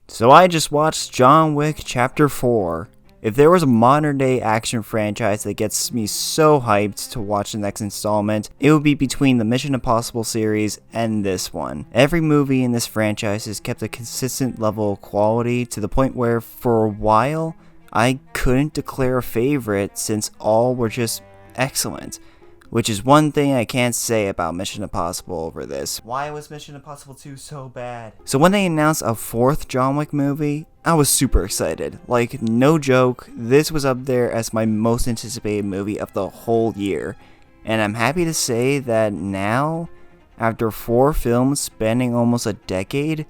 So I just watched John Wick Chapter 4. If there was a modern day action franchise that gets me so hyped to watch the next installment, it would be between the Mission Impossible series and this one. Every movie in this franchise has kept a consistent level of quality to the point where, for a while, I couldn't declare a favorite since all were just excellent. Which is one thing I can't say about Mission Impossible over this. Why was Mission Impossible 2 so bad? So when they announced a fourth John Wick movie, I was super excited. Like, no joke, this was up there as my most anticipated movie of the whole year. And I'm happy to say that now, after 4 films spanning almost a decade,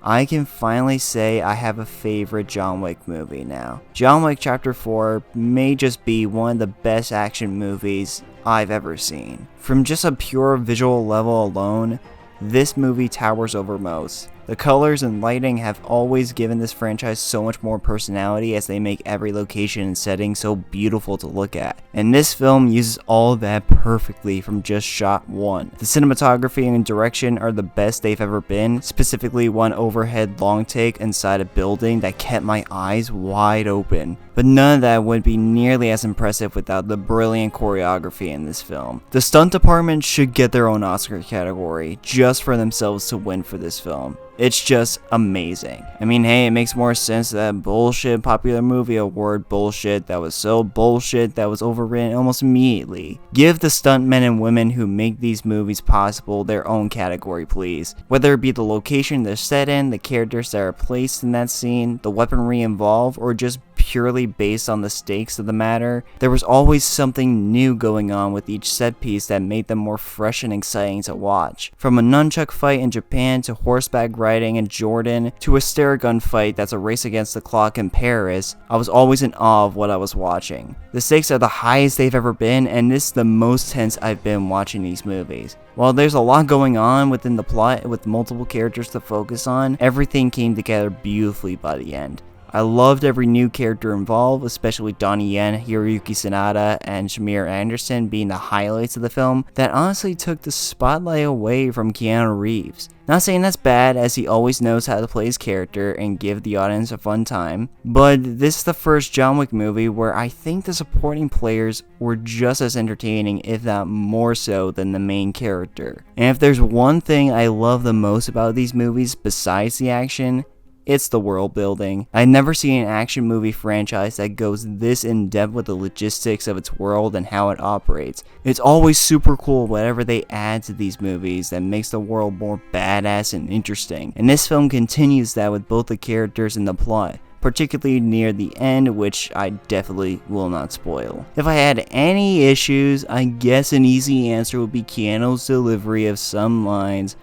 I can finally say I have a favorite John Wick movie now. John Wick Chapter 4 may just be one of the best action movies I've ever seen. From just a pure visual level alone, this movie towers over most. The colors and lighting have always given this franchise so much more personality as they make every location and setting so beautiful to look at. And this film uses all of that perfectly from just shot 1. The cinematography and direction are the best they've ever been, specifically one overhead long take inside a building that kept my eyes wide open. But none of that would be nearly as impressive without the brilliant choreography in this film. The stunt department should get their own Oscar category just for themselves to win for this film. It's just amazing. I mean, hey, it makes more sense that bullshit popular movie award bullshit that was so bullshit that was overwritten almost immediately. Give the stuntmen and women who make these movies possible their own category, please. Whether it be the location they're set in, the characters that are placed in that scene, the weaponry involved, or just purely based on the stakes of the matter, there was always something new going on with each set piece that made them more fresh and exciting to watch. From a nunchuck fight in Japan to horseback riding in Jordan to a stair gun fight that's a race against the clock in Paris, I was always in awe of what I was watching. The stakes are the highest they've ever been, and this is the most tense I've been watching these movies. While there's a lot going on within the plot with multiple characters to focus on, everything came together beautifully by the end. I loved every new character involved, especially Donnie Yen, Hiroyuki Sanada, and Shamir Anderson being the highlights of the film that honestly took the spotlight away from Keanu Reeves. Not saying that's bad, as he always knows how to play his character and give the audience a fun time, but this is the first John Wick movie where I think the supporting players were just as entertaining, if not more so, than the main character. And if there's one thing I love the most about these movies besides the action, it's the world building. I've never seen an action movie franchise that goes this in depth with the logistics of its world and how it operates. It's always super cool whatever they add to these movies that makes the world more badass and interesting. And this film continues that with both the characters and the plot, particularly near the end, which I definitely will not spoil. If I had any issues, I guess an easy answer would be Keanu's delivery of some lines,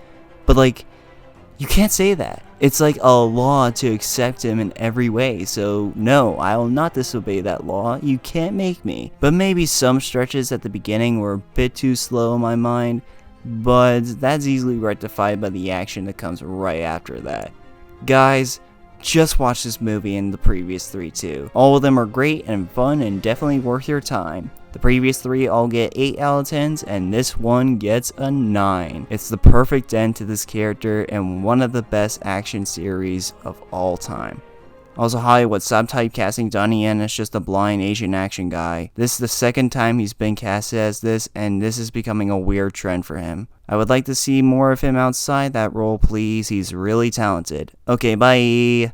but like, you can't say that. It's like a law to accept him in every way, so no, I will not disobey that law. You can't make me. But maybe some stretches at the beginning were a bit too slow in my mind, but that's easily rectified by the action that comes right after that. Guys, just watch this movie and the previous 3 too. All of them are great and fun and definitely worth your time. The previous 3 all get 8 out of 10s, and this one gets a 9. It's the perfect end to this character and one of the best action series of all time. Also, Hollywood, stop typecasting Donnie Yen as just a blind Asian action guy. This is the second time he's been casted as this, and this is becoming a weird trend for him. I would like to see more of him outside that role, please. He's really talented. Okay, bye!